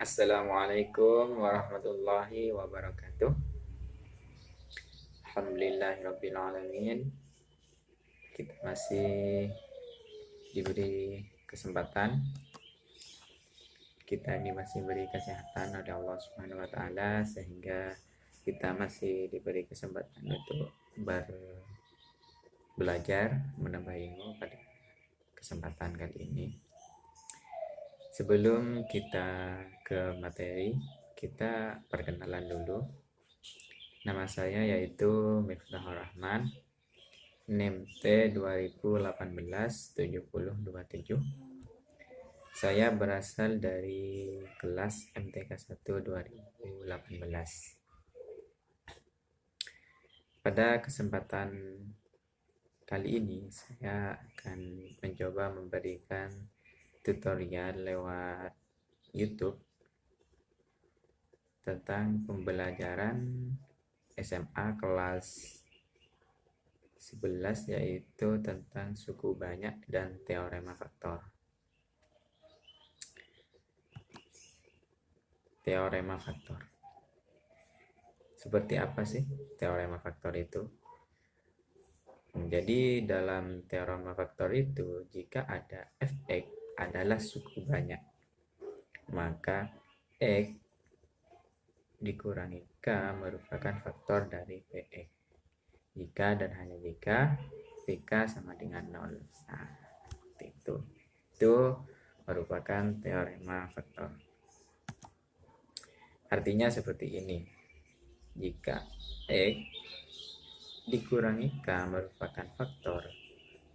Assalamualaikum warahmatullahi wabarakatuh. Alhamdulillahirrabbilalamin. Kita masih diberi kesempatan. Kita ini masih diberi kesehatan oleh Allah Subhanahu wa taala sehingga kita masih diberi kesempatan untuk belajar menambah ilmu pada kesempatan kali ini. Sebelum kita ke materi, kita perkenalan dulu. Nama saya yaitu Miftahur Rahman, NIM T 2018-7027. Saya berasal dari kelas MTK 1 2018. Pada kesempatan kali ini saya akan mencoba memberikan tutorial lewat YouTube tentang pembelajaran SMA kelas 11, yaitu tentang suku banyak dan teorema faktor. Teorema faktor. Seperti apa sih teorema faktor itu? Jadi dalam teorema faktor itu, jika ada fx adalah suku banyak, maka x dikurangi k merupakan faktor dari px. Jika dan hanya jika pk sama dengan 0. Nah, itu merupakan teorema faktor. Artinya seperti ini. Jika x dikurangi k merupakan faktor,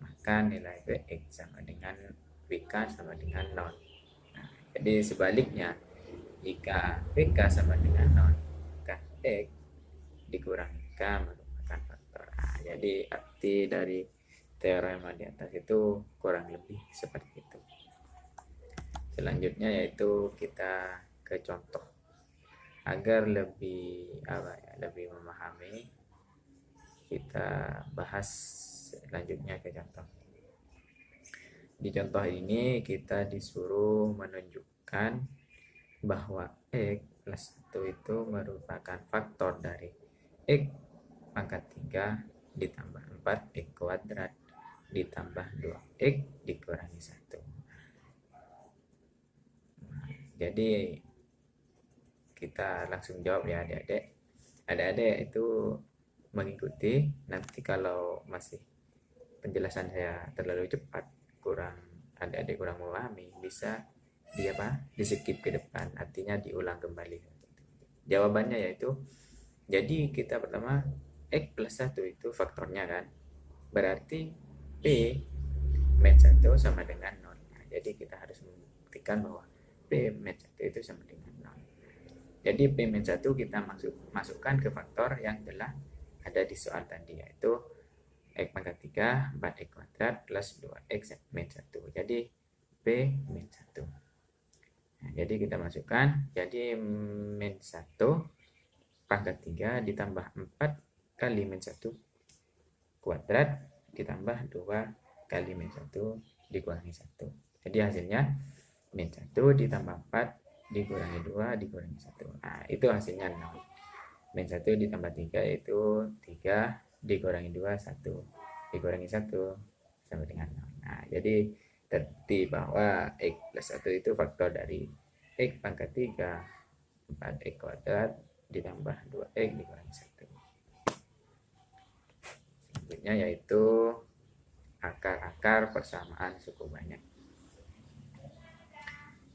maka nilai px sama dengan pk sama dengan 0. Nah, jadi sebaliknya, jika pk sama dengan 0, maka x dikurangi k merupakan faktor. Nah, jadi arti dari teorema di atas itu kurang lebih seperti itu. Selanjutnya yaitu kita ke contoh agar lebih lebih memahami. Kita bahas selanjutnya ke contoh. Di contoh ini kita disuruh menunjukkan bahwa x plus 1 itu merupakan faktor dari x pangkat 3 ditambah 4x kuadrat ditambah 2x dikurangi 1. Jadi kita langsung jawab ya adik-adik. Adik-adik itu mengikuti. Nanti kalau masih penjelasan saya terlalu cepat, adik-adik kurang memahami, bisa di skip ke depan, artinya diulang kembali. Jawabannya yaitu, jadi kita pertama x plus 1 itu faktornya kan, berarti p min 1 sama dengan 0. Nah, jadi kita harus membuktikan bahwa p min 1 itu sama dengan 0. Jadi p min 1 kita masukkan ke faktor yang telah ada di soal tadi, yaitu x pangkat 3 4x kuadrat plus 2x min 1. Jadi p min 1. Nah, jadi kita masukkan, jadi min 1 pangkat 3 ditambah 4 kali min 1 kuadrat ditambah 2 kali min 1 dikurangi 1. Jadi hasilnya min 1 ditambah 4 dikurangi 2 dikurangi 1. Nah, itu hasilnya 0. Min 1 ditambah 3 itu 3 dikurangi 2 1 dikurangi 1 sama dengan 0. Nah, jadi terbukti bahwa x plus 1 itu faktor dari x pangkat 3 4x kuadrat ditambah 2x dikurangi 1. Selanjutnya yaitu akar-akar persamaan suku banyak.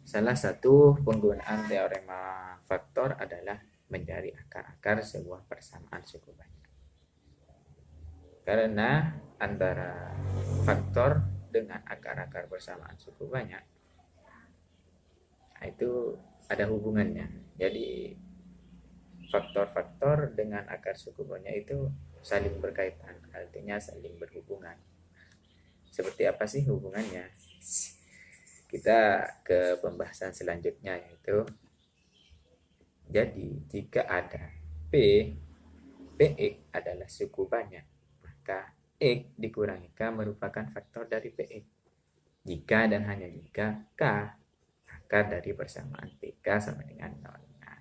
Salah satu penggunaan teorema faktor adalah mencari akar-akar sebuah persamaan suku banyak. Karena antara faktor dengan akar-akar persamaan suku banyak, itu ada hubungannya. Jadi faktor-faktor dengan akar suku banyak itu saling berkaitan, artinya saling berhubungan. Seperti apa sih hubungannya? Kita ke pembahasan selanjutnya, yaitu jadi jika ada px adalah suku banyak, maka x dikurangi k merupakan faktor dari px. Jika dan hanya jika k akar dari persamaan pk K sama dengan 0. Nah,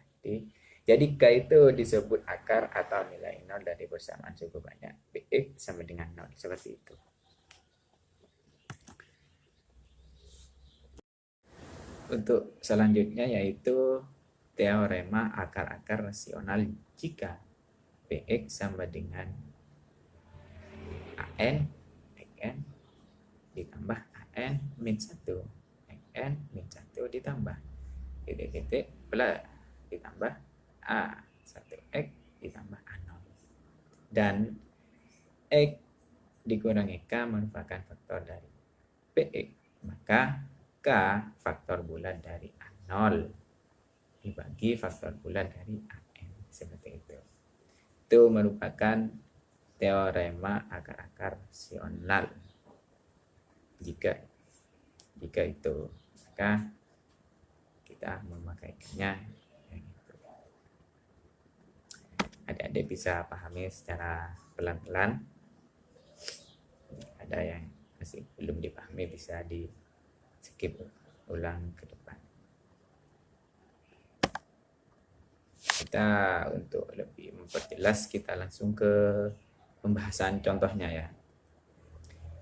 jadi K itu disebut akar atau nilai 0 dari persamaan suku banyak Px sama dengan 0. Seperti itu. Untuk selanjutnya yaitu teorema akar-akar rasional jika Px sama dengan AN Xn ditambah AN min 1 Xn min 1 ditambah titik-titik plus ditambah A1X ditambah A0 dan X dikurangi K merupakan faktor dari Px, maka K faktor bulat dari A0 dibagi faktor bulat dari AN, seperti itu. Itu merupakan teorema akar-akar rasional. Jika itu, maka kita memakainya. Adik-adik bisa pahami secara pelan-pelan. Ada yang masih belum dipahami bisa di skip ulang ke depan. Kita untuk lebih memperjelas kita langsung ke pembahasan contohnya ya.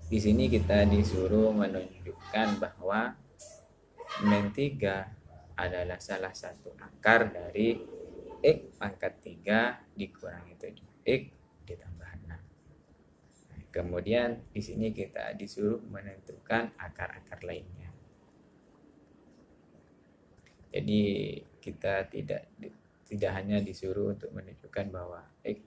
Di sini kita disuruh menunjukkan bahwa min 3 adalah salah satu akar dari X pangkat 3 dikurangi 7X ditambah 6. Nah, kemudian di sini kita disuruh menentukan akar-akar lainnya. Jadi kita tidak hanya disuruh untuk menunjukkan bahwa X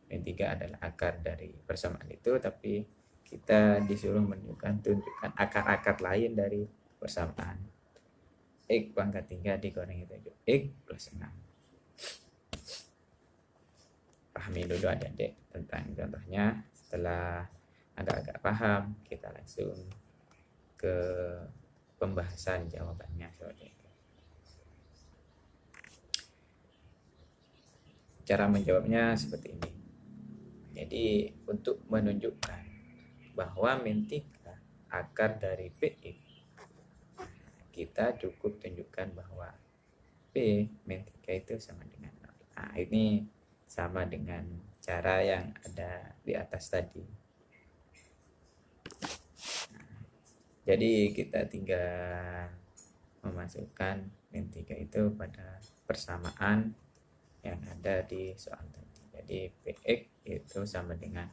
min 3 adalah akar dari persamaan itu, tapi kita disuruh menunjukkan akar-akar lain dari persamaan X pangkat 3 dikurangi 7X plus 6. Pahami dulu adik-adik tentang contohnya. Setelah agak-agak paham, kita langsung ke pembahasan jawabannya seperti itu. Cara menjawabnya seperti ini. Jadi untuk menunjukkan bahwa min 3 akar dari Px, kita cukup tunjukkan bahwa P min 3 itu sama dengan 0. Nah, ini sama dengan cara yang ada di atas tadi. Nah, jadi kita tinggal memasukkan min 3 itu pada persamaan yang ada di soal tadi. Jadi Px itu sama dengan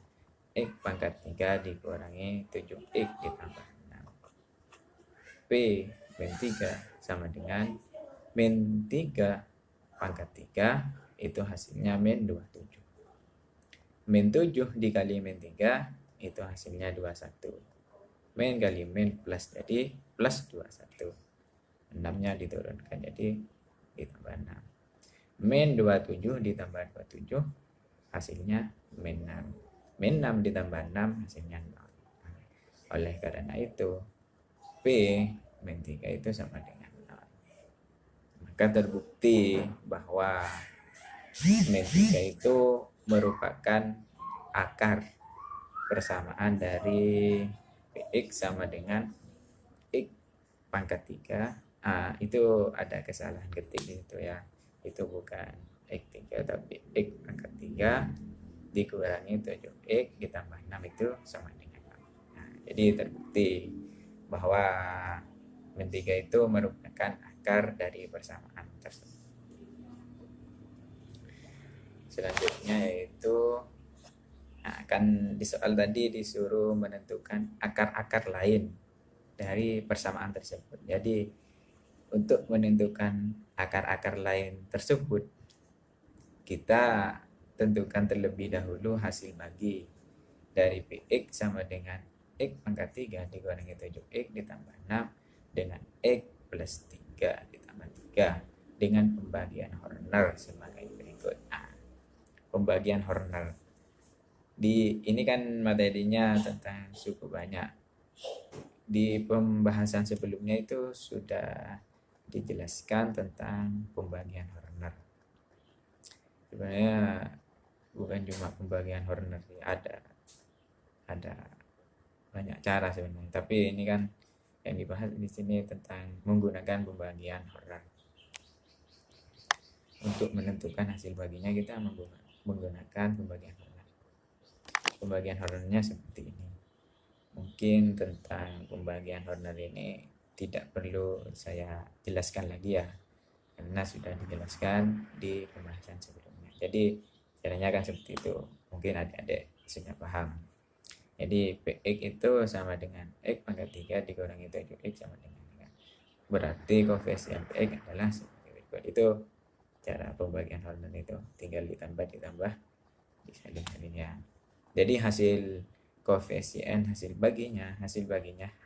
X pangkat 3 dikurangi 7X ditambah 6. P min 3 sama dengan min 3 pangkat 3 itu hasilnya min 27. Min 7 dikali min 3 itu hasilnya 21. Min kali min plus jadi plus 21. 6-nya diturunkan jadi ditambah 6. Min 27 ditambah 27 hasilnya min 6. Min 6 ditambah 6 hasilnya 0. Oleh karena itu P min 3 itu sama dengan 0. Maka terbukti bahwa min 3 itu merupakan akar persamaan dari Px sama dengan X pangkat 3. Itu ada kesalahan ketik itu ya. Itu bukan X3 tapi X pangkat 3 dikurangi 7X ditambah 6 itu sama dengan 0. Nah, jadi terbukti bahwa min 3 itu merupakan akar dari persamaan tersebut. Selanjutnya yaitu kan di soal tadi disuruh menentukan akar-akar lain dari persamaan tersebut. Jadi untuk menentukan akar-akar lain tersebut, kita tentukan terlebih dahulu hasil bagi dari Px sama dengan X pangkat 3 dikurangi 7X ditambah 6 dengan X plus 3 ditambah 3 dengan pembagian Horner sebagai berikut. Pembagian Horner. Ini kan materinya tentang suku banyak. Di pembahasan sebelumnya itu sudah dijelaskan tentang pembagian Horner. Sebenarnya bukan cuma pembagian Horner sih, ada banyak cara sebenarnya. Tapi ini kan yang dibahas di sini tentang menggunakan pembagian Horner. untuk menentukan hasil baginya kita menggunakan pembagian Horner. Pembagian Hornernya seperti ini. Mungkin tentang pembagian Horner ini tidak perlu saya jelaskan lagi ya, karena sudah dijelaskan di pembahasan sebelumnya. Jadi caranya akan seperti itu. Mungkin adik-adik sudah paham. Jadi Px itu sama dengan X pangkat 3 dikurangi 7X sama dengan 3. Berarti koefisien Px adalah seperti berikut. Itu cara pembagian Horner itu, tinggal ditambah disalin-salin ya. Jadi hasil koefisien hasil baginya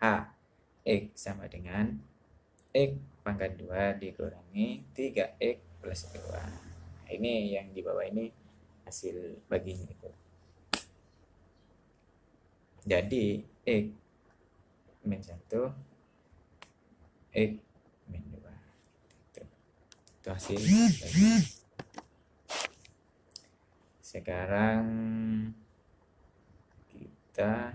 H X sama dengan X pangkat 2 dikurangi 3X plus 2. Nah, ini yang di bawah ini hasil baginya itu. Jadi X min 1 X min 2 itu hasil bagi. Sekarang kita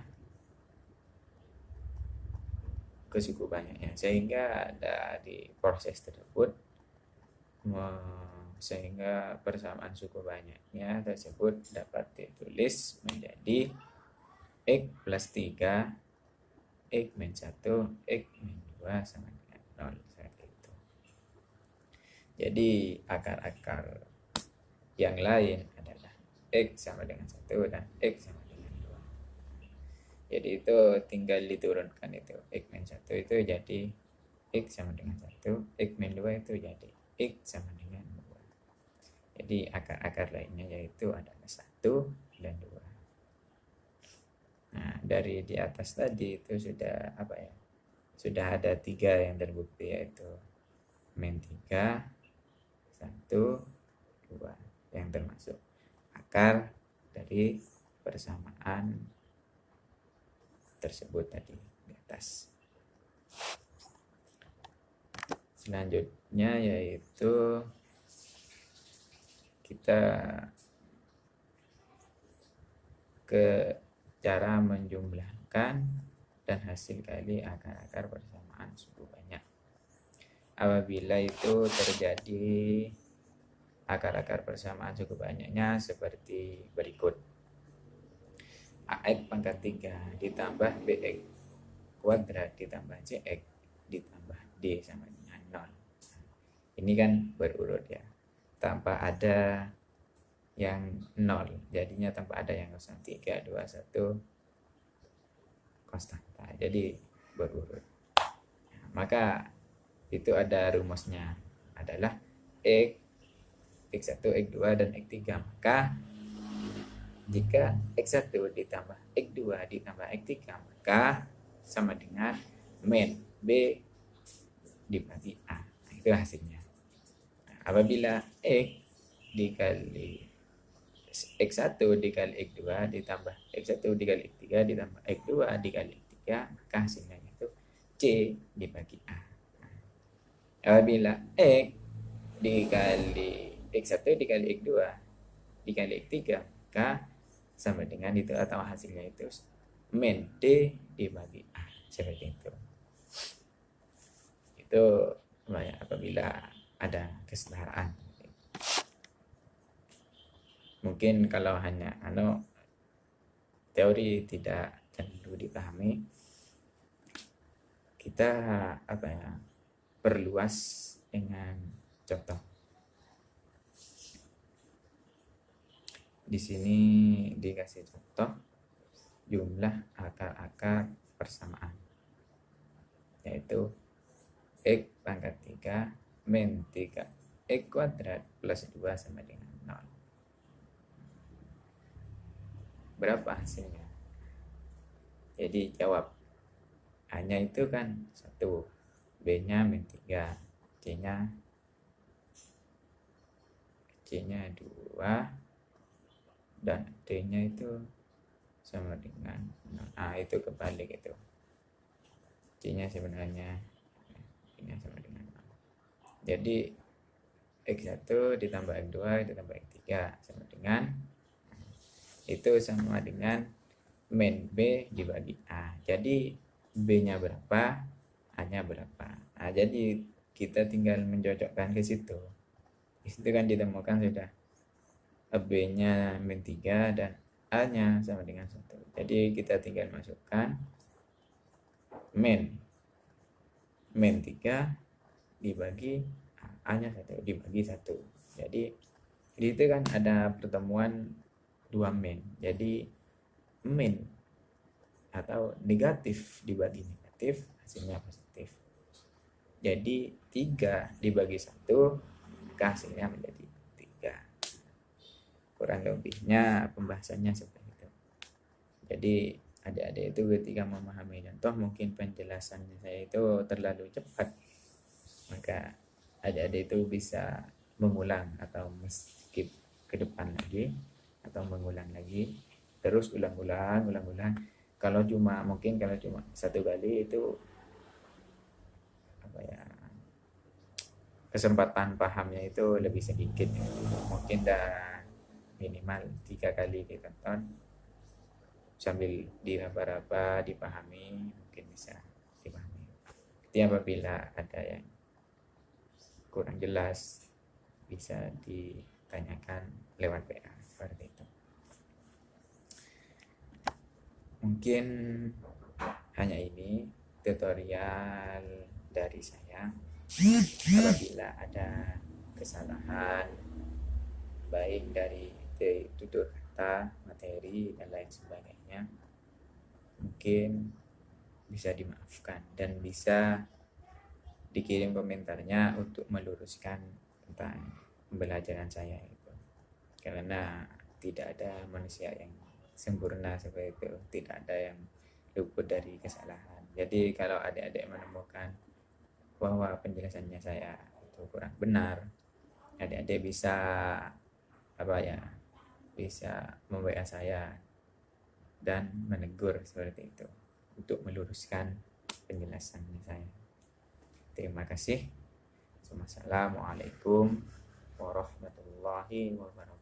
ke suku banyaknya, sehingga ada di proses tersebut sehingga persamaan suku banyaknya tersebut dapat ditulis menjadi X plus 3 X min 1 X min 2 sama dengan 0 seperti itu. Jadi akar-akar yang lain adalah X sama dengan 1 dan X sama dengan 2. Jadi itu tinggal diturunkan itu. X min 1 itu jadi X sama dengan 1, X min 2 itu jadi X sama dengan 2. Jadi akar-akar lainnya yaitu adalah 1 dan 2. Nah, dari di atas tadi itu sudah sudah ada 3 yang terbukti, yaitu min 3, 1, 2 yang termasuk akar dari persamaan tersebut tadi di atas. Selanjutnya yaitu kita ke cara menjumlahkan dan hasil kali akar-akar persamaan suku banyak. Apabila itu terjadi akar-akar persamaan suku banyaknya seperti berikut. AX pangkat 3 ditambah BX kuadrat ditambah CX ditambah D sama dengan 0. Ini kan berurut ya, tanpa ada yang 0, jadinya tanpa ada yang kosong. 3, 2, 1 konstanta, jadi berurut. Nah, maka itu ada rumusnya, adalah X, X1, X2 dan X3. Maka jika X1 ditambah X2 ditambah X3 maka sama dengan min B dibagi A. Nah, itu hasilnya. Nah, apabila X dikali X1 dikali X2 ditambah X1 dikali X3 ditambah X2 dikali X3 maka hasilnya itu C dibagi A. Nah, apabila X dikali X1 dikali X2 dikali X3 maka sama dengan itu, atau hasilnya itu min D dibagi A, seperti itu. Itu apabila ada kesetaraan. Mungkin kalau hanya teori tidak perlu dipahami, kita perluas dengan contoh. Di sini dikasih contoh jumlah akar-akar persamaan, yaitu X pangkat 3 min 3 X kuadrat plus 2 sama dengan 0. Berapa hasilnya? Jadi jawab. A-nya itu kan 1, B-nya min 3, C-nya 2, dan D-nya itu sama dengan 0. Nah, itu kebalik itu. C-nya sebenarnya ini sama dengan 0. Jadi X1 ditambah X2 ditambah X3 sama dengan itu sama dengan min B dibagi A. Jadi B-nya berapa, A-nya berapa. Nah, jadi kita tinggal mencocokkan ke situ. Itu kan ditemukan sudah B-nya min 3 dan A-nya sama dengan 1. Jadi kita tinggal masukkan min 3 dibagi A-nya 1 dibagi 1. Jadi di situ kan ada pertemuan 2 min. Jadi min atau negatif dibagi negatif hasilnya positif. Jadi 3 dibagi 1 maka hasilnya menjadi 3. Kurang lebihnya pembahasannya seperti itu. Jadi adik-adik itu ketika memahami contoh mungkin penjelasannya saya itu terlalu cepat, maka adik-adik itu bisa mengulang atau skip ke depan lagi atau mengulang lagi, terus ulang-ulang. Kalau cuma satu kali itu apa ya, kesempatan pahamnya itu lebih sedikit, mungkin dah minimal 3 kali ditonton sambil diraba-raba dipahami, mungkin bisa dipahami. Jadi apabila ada yang kurang jelas bisa ditanyakan lewat WA seperti itu. Mungkin hanya ini tutorial dari saya. Apabila ada kesalahan baik dari tutur kata, materi dan lain sebagainya, mungkin bisa dimaafkan dan bisa dikirim komentarnya untuk meluruskan tentang pembelajaran saya itu. Karena tidak ada manusia yang sempurna seperti itu, tidak ada yang luput dari kesalahan. Jadi kalau adik-adik menemukan bahwa penjelasannya saya itu kurang benar, adik-adik bisa bisa membayar saya dan menegur seperti itu untuk meluruskan penjelasannya saya. Terima kasih. Wassalamualaikum warahmatullahi wabarakatuh.